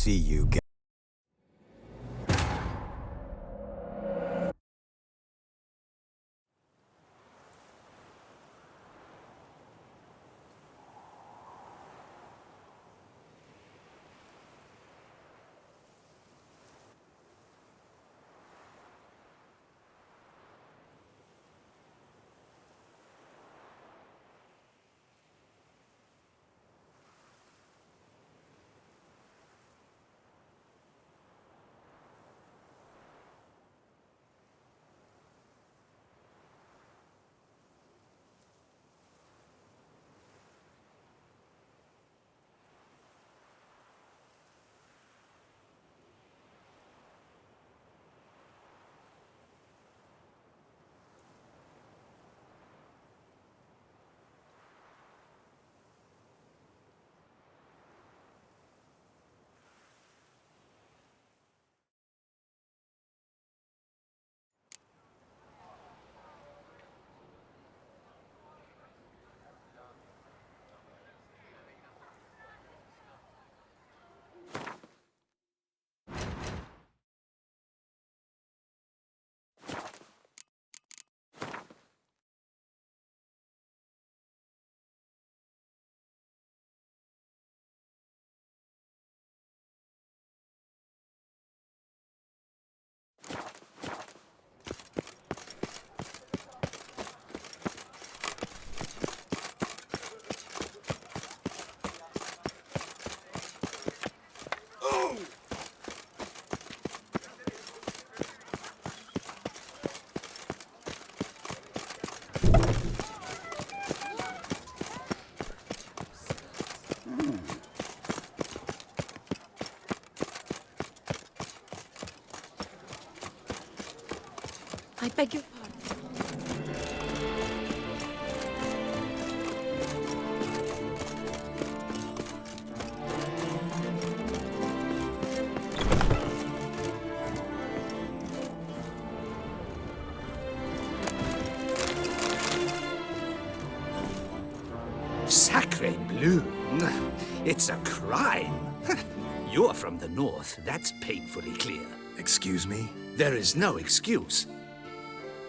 see you get. I beg your pardon. Sacre bleu! It's a crime! You're from the north, that's painfully clear. Excuse me? There is no excuse.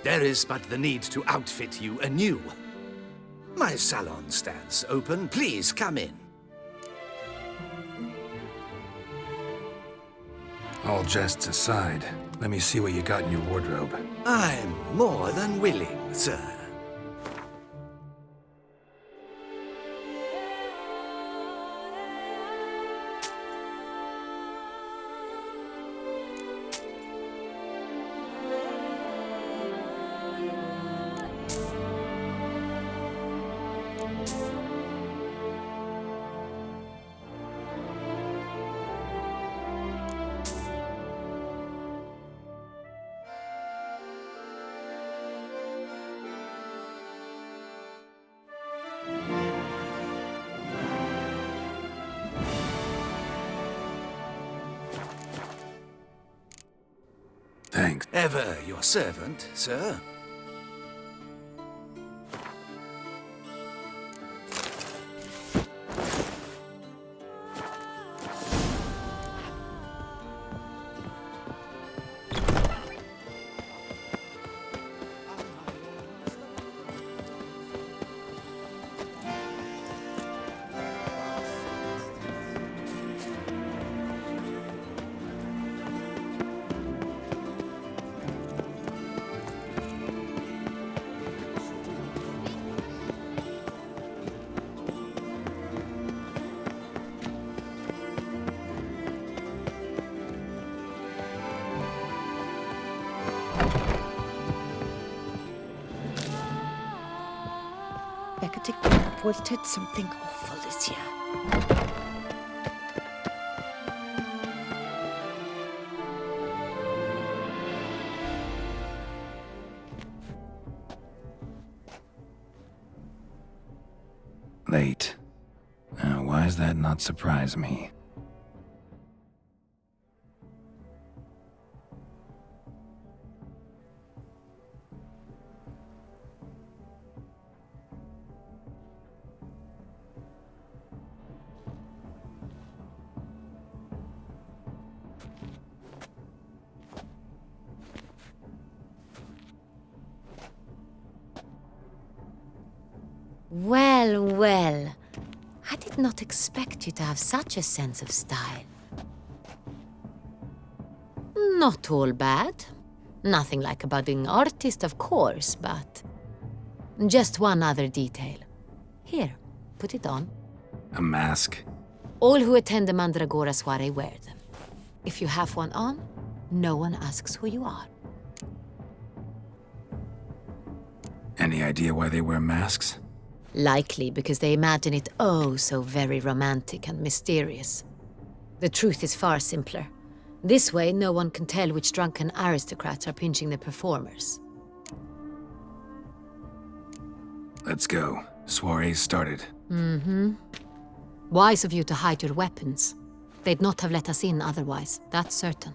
There is but the need to outfit you anew. My salon stands open. Please come in. All jests aside, let me see what you got in your wardrobe. I'm more than willing, sir. Thanks. Ever your servant, sir. Becketic reported something awful this year. Late. Now, why does that not surprise me? Well, well. I did not expect you to have such a sense of style. Not all bad. Nothing like a budding artist, of course, but... just one other detail. Here, put it on. A mask? All who attend the Mandragora soiree wear them. If you have one on, no one asks who you are. Any idea why they wear masks? Likely because they imagine it oh so very romantic and mysterious. The truth is far simpler. This way, no one can tell which drunken aristocrats are pinching the performers. Let's go. Soiree's started. Mm-hmm. Wise of you to hide your weapons. They'd not have let us in otherwise, that's certain.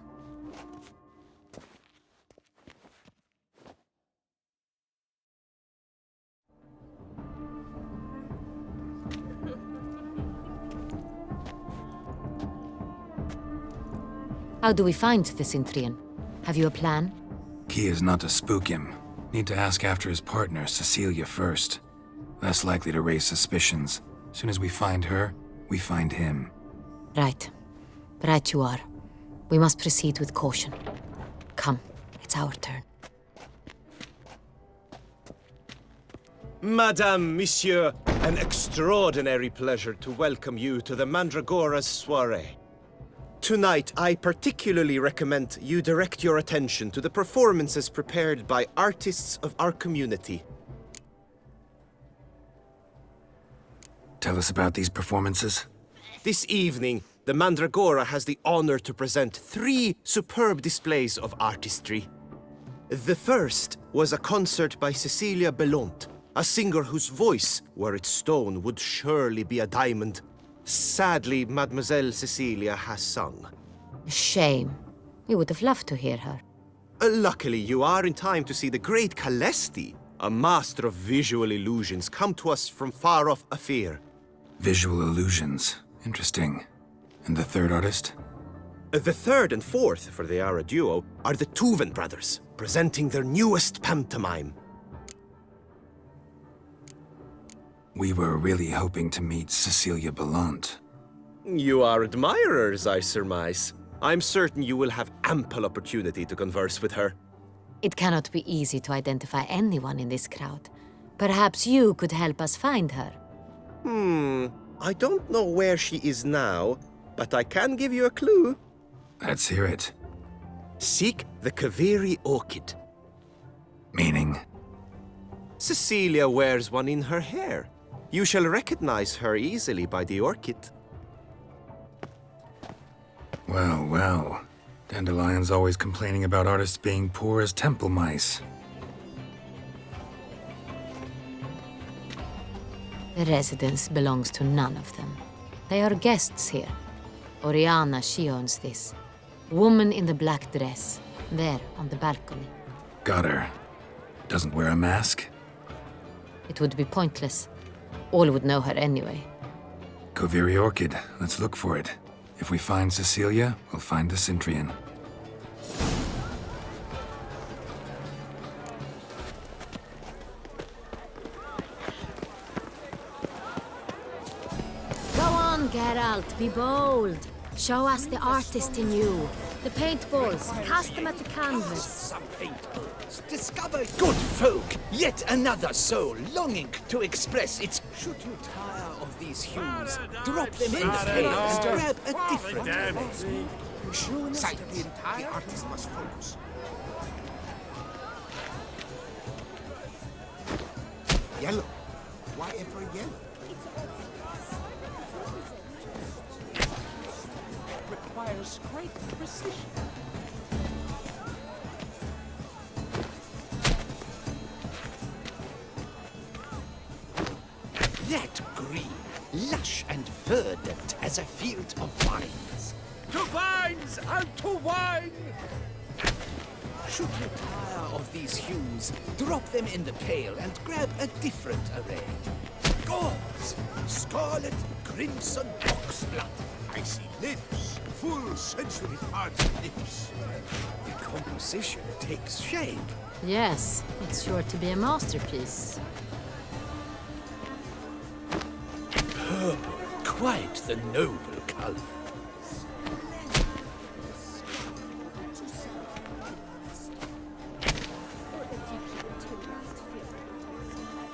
How do we find the Cintrian? Have you a plan? Key is not to spook him. Need to ask after his partner, Cecilia, first. Less likely to raise suspicions. Soon as we find her, we find him. Right. Right you are. We must proceed with caution. Come, it's our turn. Madame, Monsieur, an extraordinary pleasure to welcome you to the Mandragora's soiree. Tonight, I particularly recommend you direct your attention to the performances prepared by artists of our community. Tell us about these performances. This evening, the Mandragora has the honor to present 3 superb displays of artistry. The first was a concert by Cecilia Belont, a singer whose voice, were it stone, would surely be a diamond. Sadly, Mademoiselle Cecilia has sung. Shame. We would have loved to hear her. Luckily, you are in time to see the great Calesti, a master of visual illusions, come to us from far off Afir. Visual illusions. Interesting. And the third artist? The third and fourth, for they are a duo, are the Tuven brothers, presenting their newest pantomime. We were really hoping to meet Cecilia Belont. You are admirers, I surmise. I'm certain you will have ample opportunity to converse with her. It cannot be easy to identify anyone in this crowd. Perhaps you could help us find her. I don't know where she is now, but I can give you a clue. Let's hear it. Seek the Kaveri orchid. Meaning? Cecilia wears one in her hair. You shall recognize her easily by the orchid. Well, well. Dandelion's always complaining about artists being poor as temple mice. The residence belongs to none of them. They are guests here. Oriana, she owns this. Woman in the black dress. There, on the balcony. Got her. Doesn't wear a mask? It would be pointless. All would know her anyway. Kaveri Orchid. Let's look for it. If we find Cecilia, we'll find the Cintrian. Go on, Geralt, be bold. Show us the artist in you. The paintballs, cast them at the canvas. Some paintballs. Discover good folk. Yet another soul longing to express its... Should you tire of these hues, drop them in the pail and grab a different... Silence. The artist must focus. Yellow. Why ever yellow? Requires great precision. That green, lush and verdant as a field of vines. To vines and to wine! Should you tire of these hues, drop them in the pail and grab a different array. Gauze, scarlet, crimson, oxblood. I see lips, full sensory parts lips. The composition takes shape. Yes, it's sure to be a masterpiece. Quite the noble color.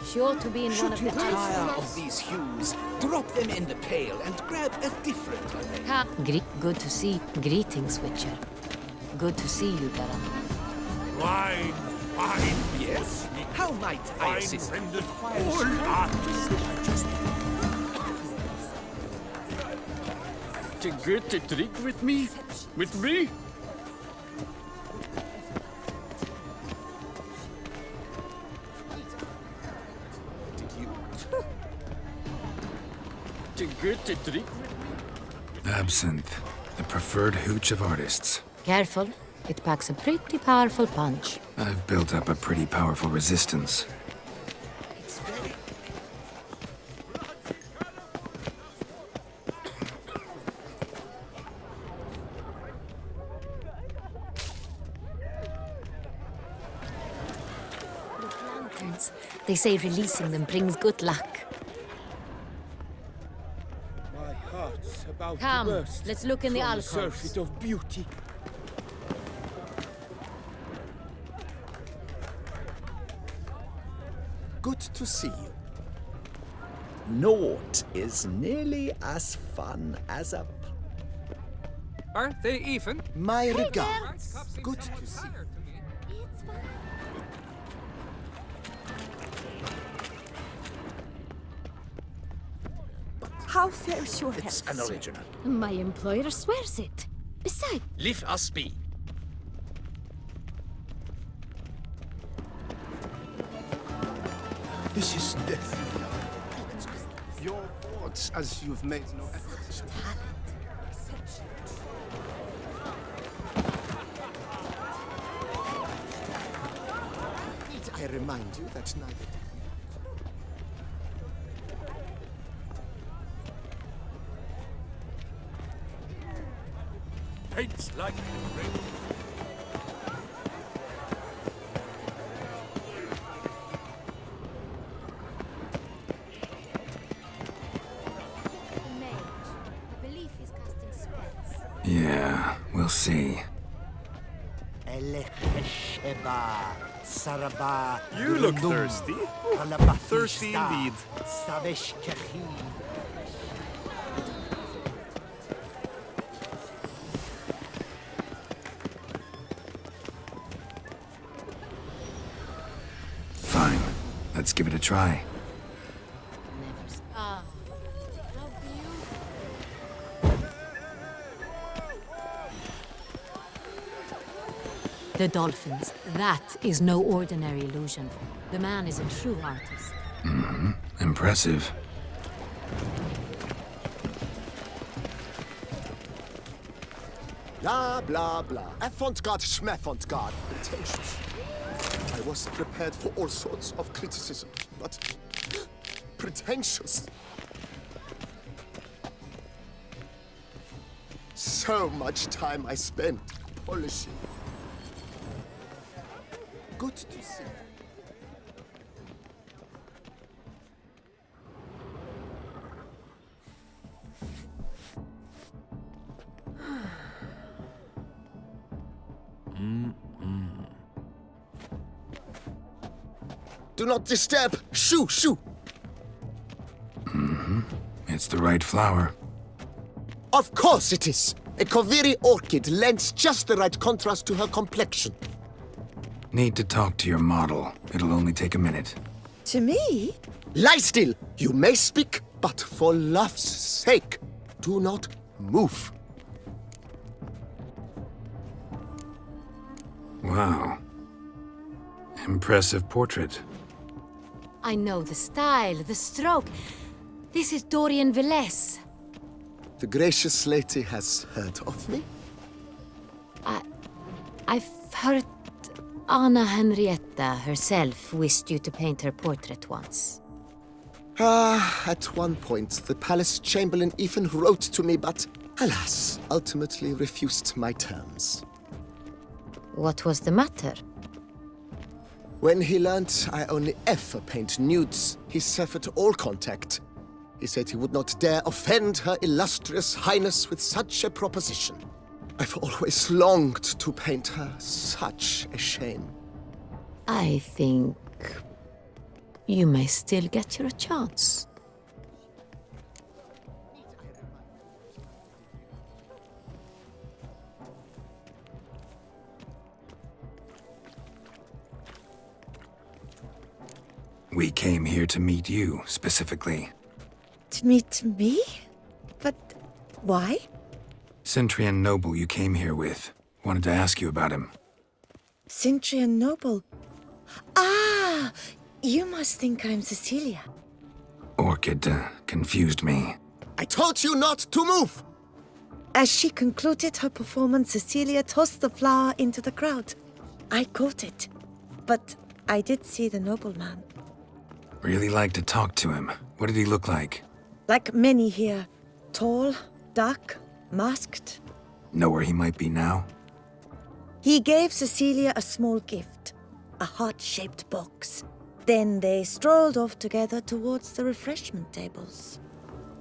Sure to be in one of Should you the tire of these hues, drop them in the pail and grab a different array. Good to see. Greetings, Witcher. Good to see you, Baron. Wine, wine. Yes? How might I Wine assist? rendered all artists. To get a drink with me? With me? To get a drink with me? Absinthe, the preferred hooch of artists. Careful. It packs a pretty powerful punch. I've built up a pretty powerful resistance. Lanterns. They say releasing them brings good luck. My heart's about Come, to burst. let's look in the from alcoves. surfeit of beauty. Good to see you. Naught is nearly as fun as a Aren't they even? My regards. Good to see you. How fares your It's health? an original. My employer swears it. Besides, Leave us be. This is death. Your words, as you've made no effort. I remind you that neither. Paints like rain. Yeah, we'll see. You look thirsty. Thirsty indeed. Fine. Let's give it a try. The dolphins. That is no ordinary illusion. The man is a true artist. Impressive. Blah, blah, blah. Avant-garde, schmavant-garde. Pretentious. I was prepared for all sorts of criticism, but pretentious. So much time I spent polishing. Good to see. Do not disturb! Shoo, shoo! It's the right flower. Of course it is! A Koviri orchid lends just the right contrast to her complexion. Need to talk to your model. It'll only take a minute. to me? Lie still! You may speak, but for love's sake, do not move. Wow. Impressive portrait. I know the style, the stroke. This is Dorian Velez. The gracious lady has heard of me? I've heard Anna Henrietta herself wished you to paint her portrait once. At one point, the palace chamberlain even wrote to me, but alas, ultimately refused my terms. What was the matter? When he learned I only ever paint nudes, he severed all contact. He said he would not dare offend her illustrious highness with such a proposition. I've always longed to paint her. Such a shame. I think you may still get your chance. We came here to meet you, specifically. To meet me? But why? Cintrian noble you came here with. Wanted to ask you about him. Cintrian noble. Ah! You must think I'm Cecilia. Orchid confused me. I told you not to move! As she concluded her performance, Cecilia tossed the flower into the crowd. I caught it. But I did see the nobleman. Really like to talk to him. What did he look like? Like many here. Tall, dark, masked. Know where he might be now? He gave Cecilia a small gift. A heart-shaped box. Then they strolled off together towards the refreshment tables.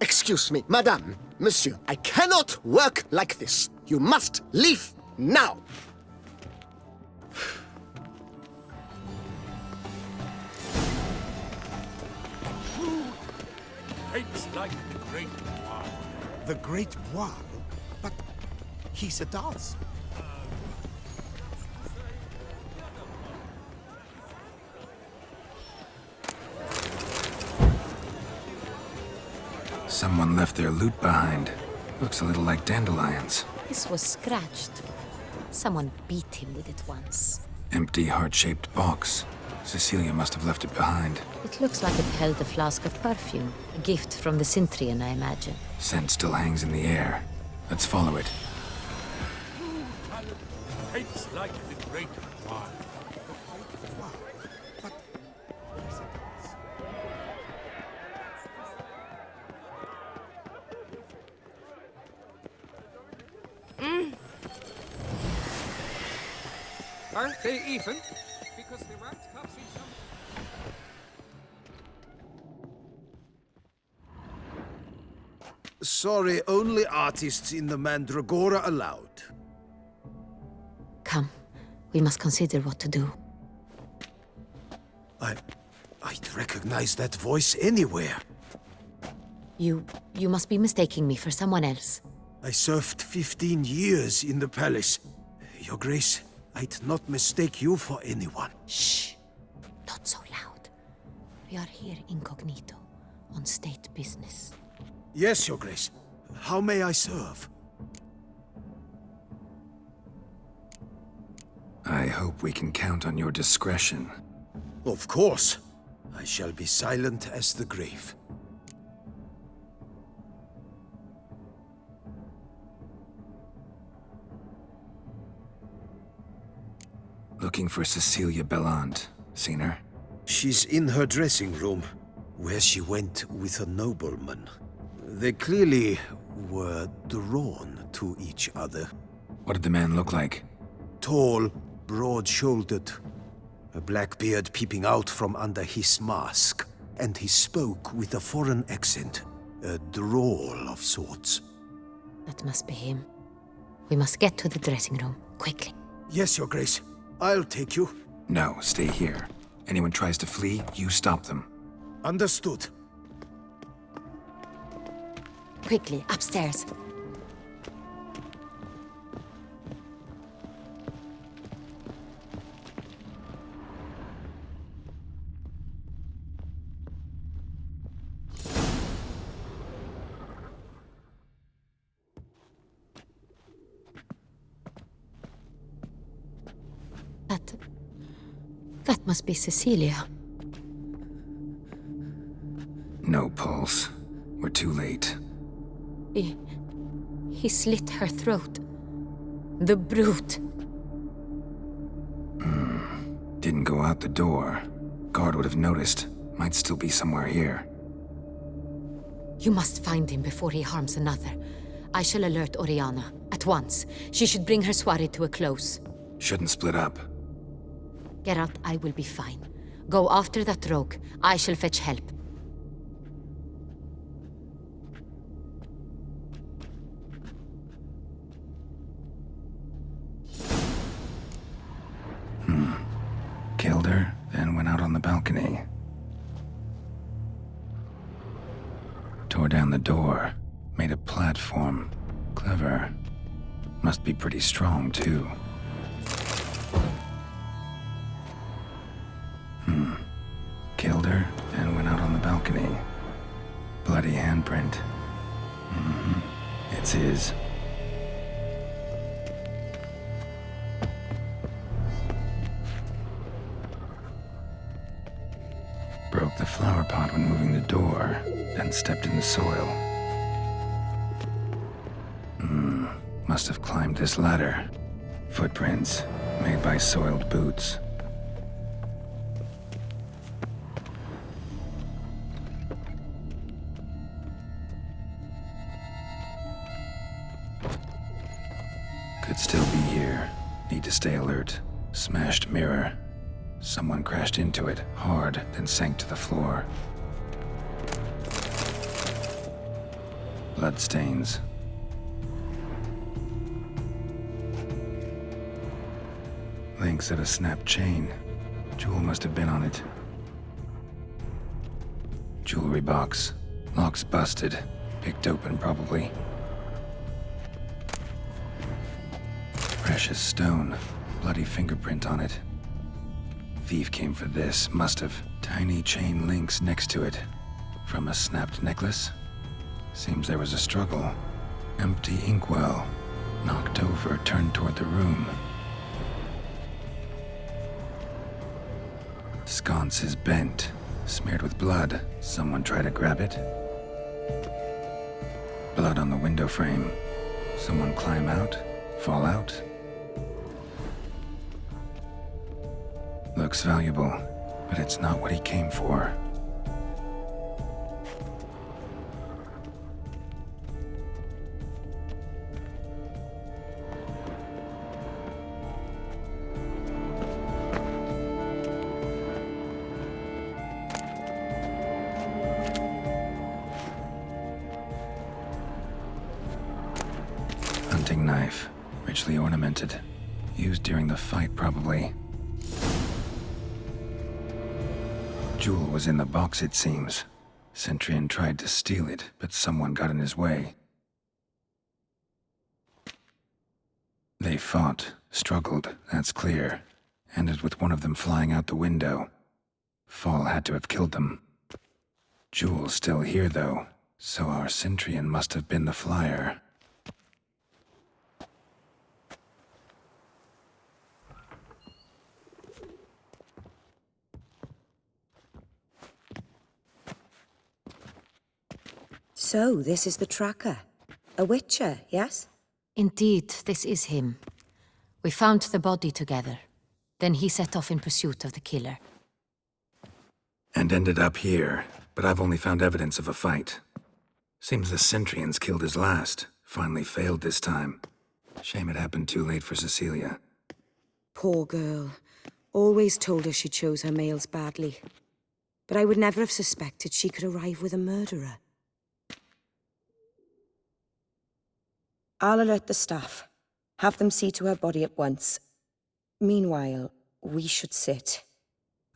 Excuse me, madame, monsieur. I cannot work like this. You must leave now. It's like the Great Wall. The Great Wall? But he's a Dawes. Someone left their loot behind. Looks a little like dandelions. This was scratched. Someone beat him with it once. Empty heart-shaped box. Cecilia must have left it behind. It looks like it held a flask of perfume. A gift from the Cintrian, I imagine. Scent still hangs in the air. Let's follow it. It's like the Great Wall. Aren't they even? Because they weren't catching some... Sorry, only artists in the Mandragora allowed. Come, we must consider what to do. I'd recognize that voice anywhere. You must be mistaking me for someone else. I served 15 years in the palace. Your Grace, I'd not mistake you for anyone. Shh! Not so loud. We are here incognito, on state business. Yes, Your Grace. How may I serve? I hope we can count on your discretion. Of course. I shall be silent as the grave. Looking for Cecilia Belland. Seen her? She's in her dressing room, where she went with a nobleman. They clearly were drawn to each other. What did the man look like? Tall, broad-shouldered, a black beard peeping out from under his mask, and he spoke with a foreign accent, a drawl of sorts. That must be him. We must get to the dressing room, quickly. Yes, Your Grace. I'll take you. No, stay here. Anyone tries to flee, you stop them. Understood. Quickly, upstairs. That must be Cecilia. No pulse. We're too late. He slit her throat. The brute. Didn't go out the door. Guard would have noticed. Might still be somewhere here. You must find him before he harms another. I shall alert Oriana. At once. She should bring her soirée to a close. Shouldn't split up. Geralt, I will be fine. Go after that rogue. I shall fetch help. her, then went out on the balcony. Tore down the door, made a platform. Clever. Must be pretty strong, too. Killed her, then went out on the balcony. Bloody handprint. It's his. Broke the flower pot when moving the door, then stepped in the soil. Must have climbed this ladder. Footprints, made by soiled boots. Could still be here. Need to stay alert. Smashed mirror. Someone crashed into it, hard, then sank to the floor. Bloodstains. Links of a snapped chain. Jewel must have been on it. Jewelry box. Lock's busted. Picked open, probably. Precious stone. Bloody fingerprint on it. Thief came for this, must have. Tiny chain links next to it. From a snapped necklace? Seems there was a struggle. Empty inkwell. Knocked over, turned toward the room. Sconce is bent, smeared with blood. Someone try to grab it. Blood on the window frame. Someone climb out, fall out. Looks valuable, but it's not what he came for. Hunting knife, richly ornamented. Used during the fight, probably. Jewel was in the box, it seems. Cintra tried to steal it, but someone got in his way. They fought, struggled, that's clear. Ended with one of them flying out the window. Fall had to have killed them. Jewel's still here, though, so our Cintra must have been the flyer. So, this is the tracker. A witcher, yes? Indeed, this is him. We found the body together. Then he set off in pursuit of the killer. And ended up here, but I've only found evidence of a fight. Seems the Cintrians killed his last. Finally failed this time. Shame it happened too late for Cecilia. Poor girl. Always told her she chose her males badly. But I would never have suspected she could arrive with a murderer. I'll alert the staff. Have them see to her body at once. Meanwhile, we should sit.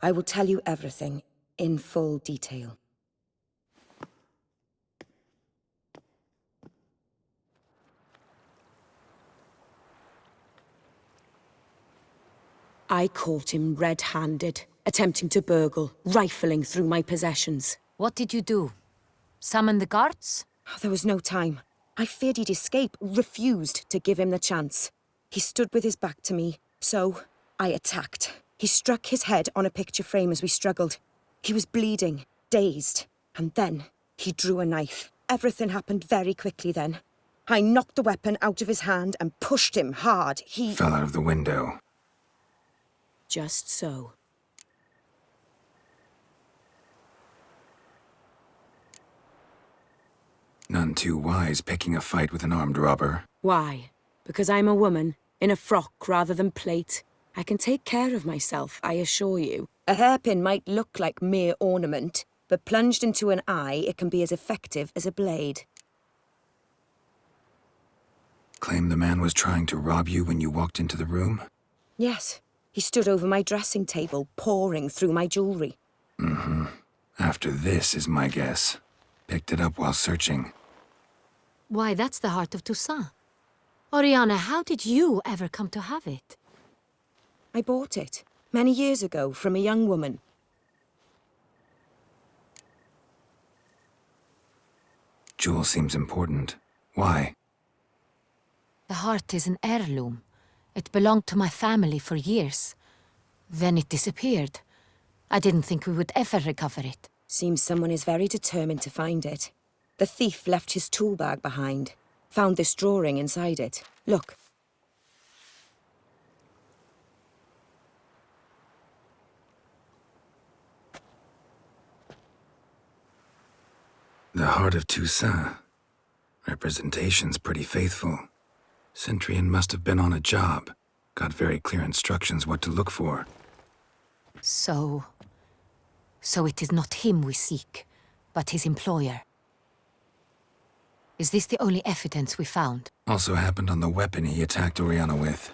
I will tell you everything, in full detail. I caught him red-handed, attempting to burgle, rifling through my possessions. What did you do? Summon the guards? There was no time. I feared he'd escape, refused to give him the chance. He stood with his back to me, so I attacked. He struck his head on a picture frame as we struggled. He was bleeding, dazed, and then he drew a knife. Everything happened very quickly then. I knocked the weapon out of his hand and pushed him hard. He fell out of the window. Just so. None too wise picking a fight with an armed robber. Why? Because I'm a woman, in a frock rather than plate. I can take care of myself, I assure you. A hairpin might look like mere ornament, but plunged into an eye, it can be as effective as a blade. Claim the man was trying to rob you when you walked into the room? Yes. He stood over my dressing table, poring through my jewelry. After this is my guess. Picked it up while searching. Why, that's the heart of Toussaint. Oriana, how did you ever come to have it? I bought it, many years ago, from a young woman. Jewel seems important. Why? The heart is an heirloom. It belonged to my family for years. Then it disappeared. I didn't think we would ever recover it. Seems someone is very determined to find it. The thief left his tool bag behind. Found this drawing inside it. Look. The heart of Toussaint. Representation's pretty faithful. Cintrian must have been on a job. Got very clear instructions what to look for. So it is not him we seek, but his employer. Is this the only evidence we found? Also happened on the weapon he attacked Oriana with.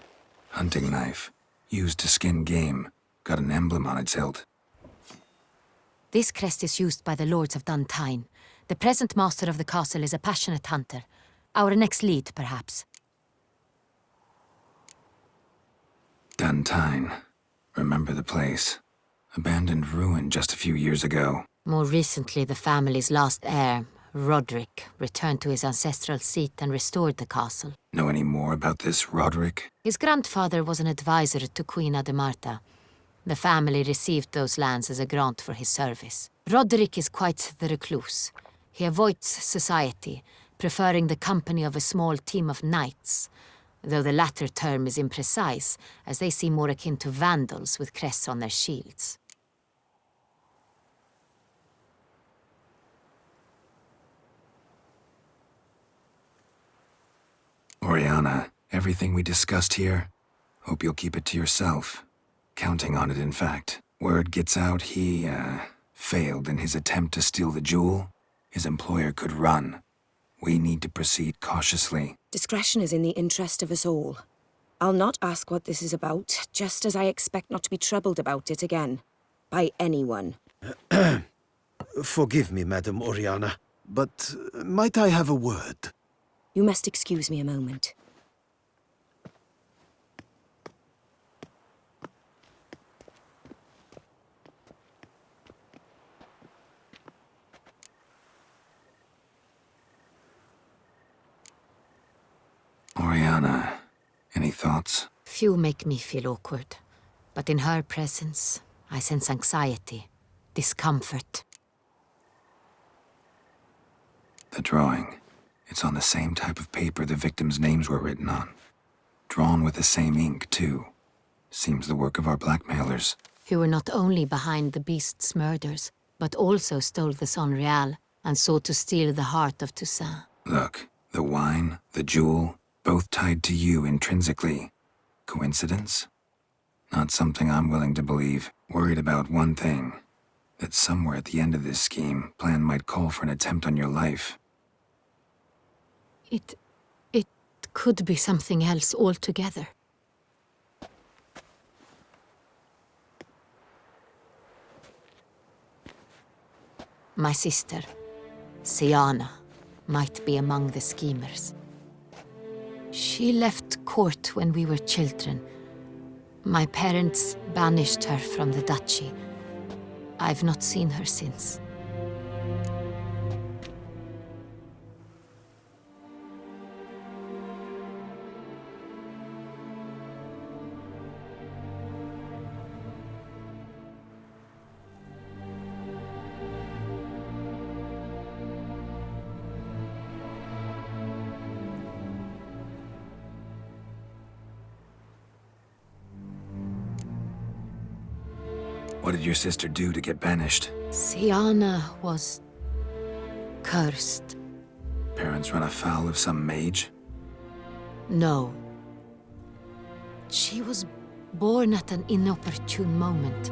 Hunting knife. Used to skin game. Got an emblem on its hilt. This crest is used by the Lords of Duntine. The present master of the castle is a passionate hunter. Our next lead, perhaps. Duntine. Remember the place. Abandoned ruin just a few years ago. More recently, the family's last heir, Roderick, returned to his ancestral seat and restored the castle. Know any more about this Roderick? His grandfather was an advisor to Queen Ademarta. The family received those lands as a grant for his service. Roderick is quite the recluse. He avoids society, preferring the company of a small team of knights, though the latter term is imprecise, as they seem more akin to vandals with crests on their shields. Oriana, everything we discussed here, hope you'll keep it to yourself. Counting on it, in fact. Word gets out he, failed in his attempt to steal the jewel. His employer could run. We need to proceed cautiously. Discretion is in the interest of us all. I'll not ask what this is about, just as I expect not to be troubled about it again. By anyone. Forgive me, Madam Oriana, but might I have a word? You must excuse me a moment. Oriana, any thoughts? Few make me feel awkward, but in her presence, I sense anxiety, discomfort. The drawing. It's on the same type of paper the victims' names were written on. Drawn with the same ink, too. Seems the work of our blackmailers. Who were not only behind the beast's murders, but also stole the Son Real and sought to steal the heart of Toussaint. Look, the wine, the jewel, both tied to you intrinsically. Coincidence? Not something I'm willing to believe. Worried about one thing. That somewhere at the end of this scheme, plan might call for an attempt on your life. It could be something else altogether. My sister, Siana, might be among the schemers. She left court when we were children. My parents banished her from the duchy. I've not seen her since. What did your sister do to get banished? Siana was cursed. Parents run afoul of some mage? No. She was born at an inopportune moment.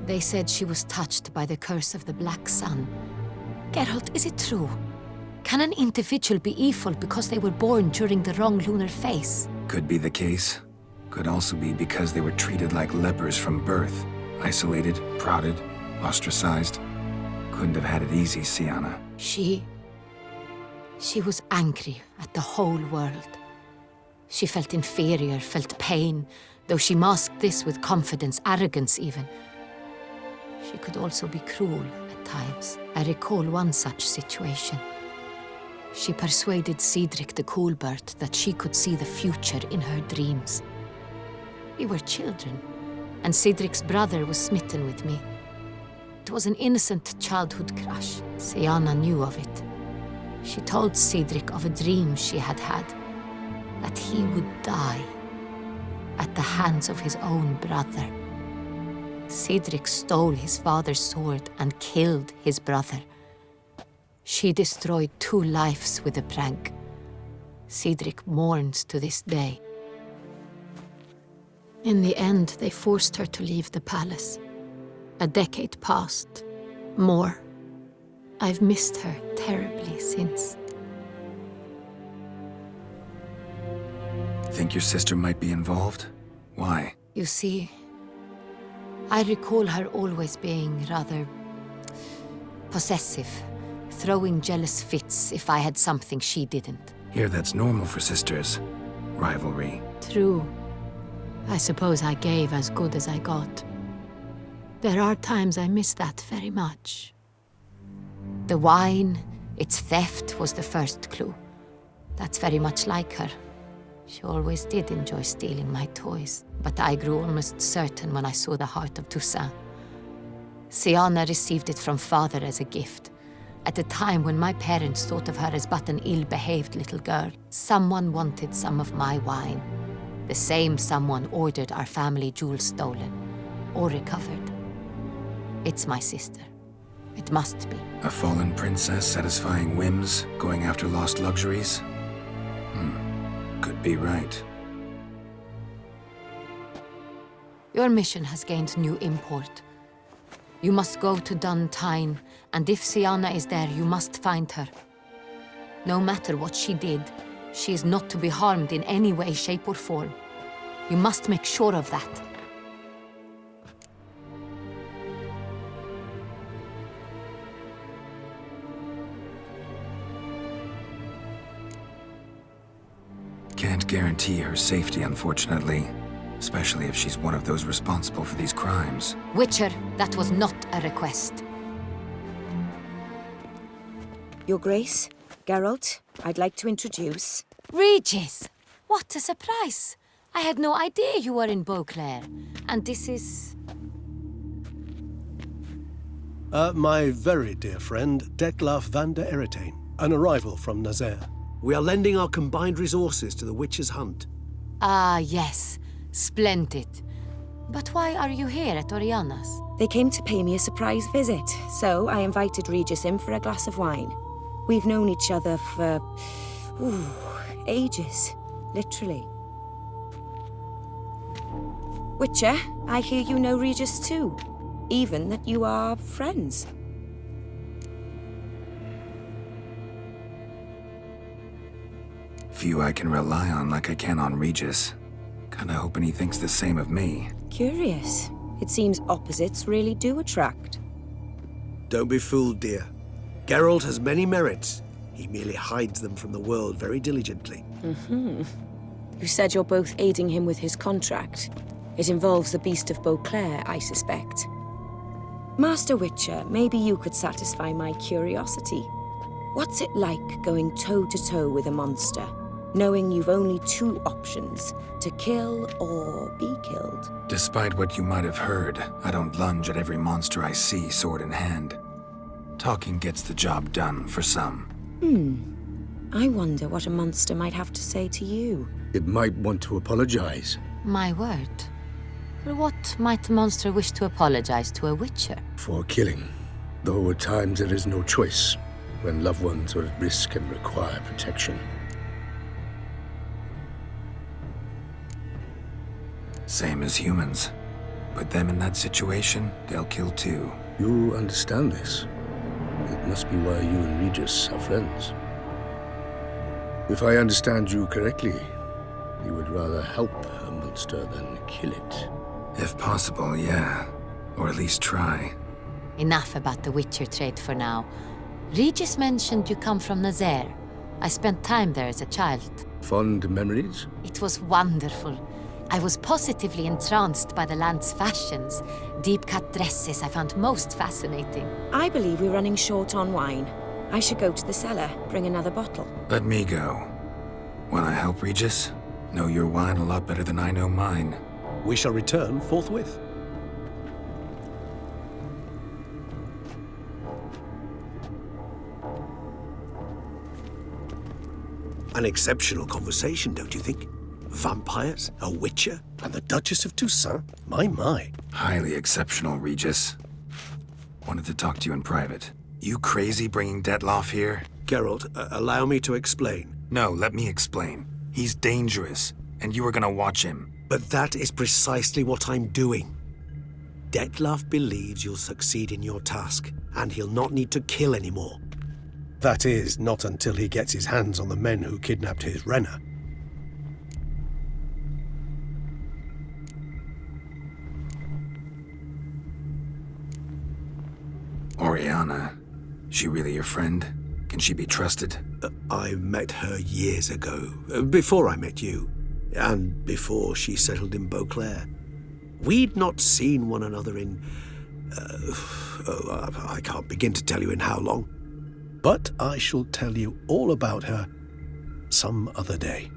They said she was touched by the curse of the Black Sun. Geralt, is it true? Can an individual be evil because they were born during the wrong lunar phase? Could be the case. Could also be because they were treated like lepers from birth. Isolated, prodded, ostracized. Couldn't have had it easy, Sienna. She was angry at the whole world. She felt inferior, felt pain, though she masked this with confidence, arrogance even. She could also be cruel at times. I recall one such situation. She persuaded Cedric the Coolbird that she could see the future in her dreams. We were children, and Cedric's brother was smitten with me. It was an innocent childhood crush. Sienna knew of it. She told Cedric of a dream she had had, that he would die at the hands of his own brother. Cedric stole his father's sword and killed his brother. She destroyed 2 lives with a prank. Cedric mourns to this day. In the end, they forced her to leave the palace. A decade passed. More. I've missed her terribly since. Think your sister might be involved? Why? You see, I recall her always being rather possessive, throwing jealous fits if I had something she didn't. Here, that's normal for sisters. Rivalry. True. I suppose I gave as good as I got. There are times I miss that very much. The wine, its theft, was the first clue. That's very much like her. She always did enjoy stealing my toys, but I grew almost certain when I saw the heart of Toussaint. Sienna received it from father as a gift. At a time when my parents thought of her as but an ill-behaved little girl, someone wanted some of my wine. The same someone ordered our family jewels stolen, or recovered. It's my sister. It must be. A fallen princess satisfying whims, going after lost luxuries? Could be right. Your mission has gained new import. You must go to Duntine, and if Sienna is there, you must find her. No matter what she did, she is not to be harmed in any way, shape, or form. You must make sure of that. Can't guarantee her safety, unfortunately. Especially if she's one of those responsible for these crimes. Witcher, that was not a request. Your Grace, Geralt, I'd like to introduce... Regis! What a surprise! I had no idea you were in Beauclair. And this is... My very dear friend, Detlaf van der Eretain, an arrival from Nazaire. We are lending our combined resources to the Witcher's hunt. Ah, yes. Splendid. But why are you here at Oriana's? They came to pay me a surprise visit, so I invited Regis in for a glass of wine. We've known each other for... ages. Literally. Witcher, I hear you know Regis too. Even that you are friends. Few I can rely on like I can on Regis. Kinda hoping he thinks the same of me. Curious. It seems opposites really do attract. Don't be fooled, dear. Geralt has many merits. He merely hides them from the world very diligently. You said you're both aiding him with his contract. It involves the Beast of Beauclair, I suspect. Master Witcher, maybe you could satisfy my curiosity. What's it like going toe-to-toe with a monster, knowing you've only 2 options, to kill or be killed? Despite what you might have heard, I don't lunge at every monster I see sword in hand. Talking gets the job done for some. I wonder what a monster might have to say to you. It might want to apologize. My word. For what might a monster wish to apologize to a Witcher? For killing. Though at times there is no choice, when loved ones are at risk and require protection. Same as humans. Put them in that situation, they'll kill too. You understand this. It must be why you and Regis are friends. If I understand you correctly, you would rather help a monster than kill it. If possible, yeah. Or at least try. Enough about the Witcher trade for now. Regis mentioned you come from Nazaire. I spent time there as a child. Fond memories? It was wonderful. I was positively entranced by the land's fashions. Deep-cut dresses I found most fascinating. I believe we're running short on wine. I should go to the cellar, bring another bottle. Let me go. Wanna help, Regis? Know your wine a lot better than I know mine. We shall return forthwith. An exceptional conversation, don't you think? Vampires, a witcher, and the Duchess of Toussaint? My. Highly exceptional, Regis. Wanted to talk to you in private. You crazy bringing Detloff here? Geralt, allow me to explain. No, let me explain. He's dangerous, and you are gonna watch him. But that is precisely what I'm doing. Detloff believes you'll succeed in your task, and he'll not need to kill anymore. That is, not until he gets his hands on the men who kidnapped his Renna. Oriana. She really your friend? Can she be trusted? I met her years ago, before I met you, and before she settled in Beauclair. We'd not seen one another in... I can't begin to tell you in how long. But I shall tell you all about her some other day.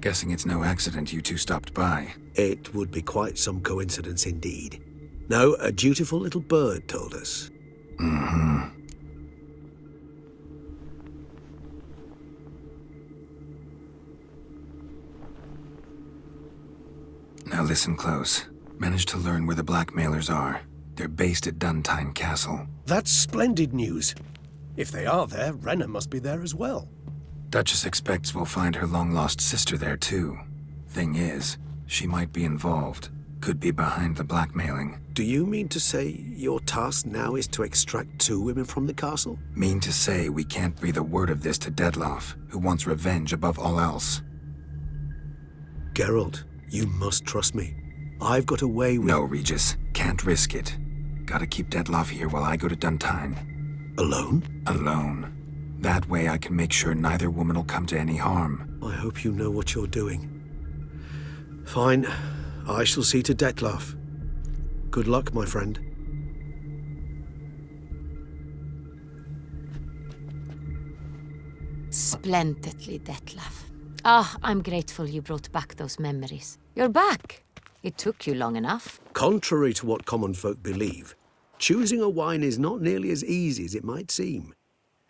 Guessing it's no accident you two stopped by. It would be quite some coincidence indeed. No, a dutiful little bird told us. Mm-hmm. Now listen close. Managed to learn where the blackmailers are. They're based at Duntine Castle. That's splendid news. If they are there, Renna must be there as well. Duchess expects we'll find her long-lost sister there, too. Thing is, she might be involved. Could be behind the blackmailing. Do you mean to say your task now is to extract 2 women from the castle? Mean to say we can't breathe a word of this to Detloff, who wants revenge above all else. Geralt, you must trust me. I've got a way with... No, Regis. Can't risk it. Gotta keep Detloff here while I go to Duntine. Alone? Alone. That way I can make sure neither woman will come to any harm. I hope you know what you're doing. Fine. I shall see to Detloff. Good luck, my friend. Splendidly, Detlaff. I'm grateful you brought back those memories. You're back. It took you long enough. Contrary to what common folk believe, choosing a wine is not nearly as easy as it might seem.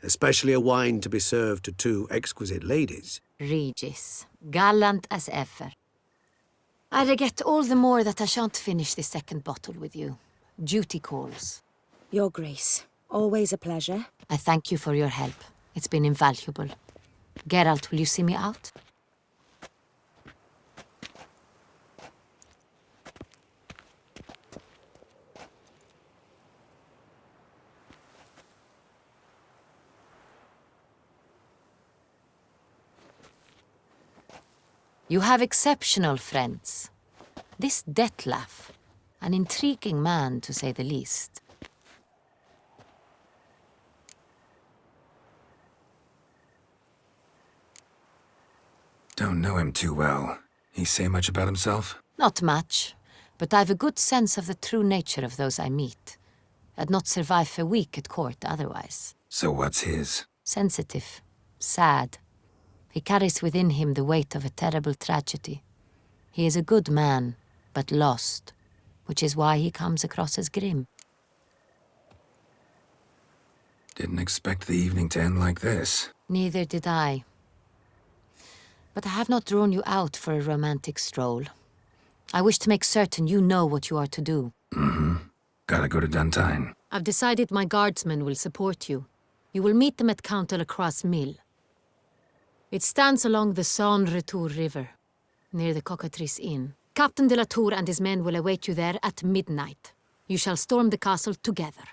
Especially a wine to be served to 2 exquisite ladies. Regis, gallant as ever. I regret all the more that I shan't finish the second bottle with you. Duty calls. Your Grace, always a pleasure. I thank you for your help. It's been invaluable. Geralt, will you see me out? You have exceptional friends. This Detlaff, an intriguing man to say the least. Don't know him too well. He say much about himself? Not much, but I've a good sense of the true nature of those I meet. I'd not survive a week at court otherwise. So what's his? Sensitive, sad. He carries within him the weight of a terrible tragedy. He is a good man, but lost, which is why he comes across as grim. Didn't expect the evening to end like this. Neither did I. But I have not drawn you out for a romantic stroll. I wish to make certain you know what you are to do. Mm-hmm. Gotta go to Duntine. I've decided my guardsmen will support you. You will meet them at Count de la Croix's mill. It stands along the Saône-Retour River, near the Cockatrice Inn. Captain de la Tour and his men will await you there at midnight. You shall storm the castle together.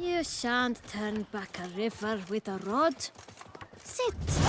You shan't turn back a river with a rod. Sit.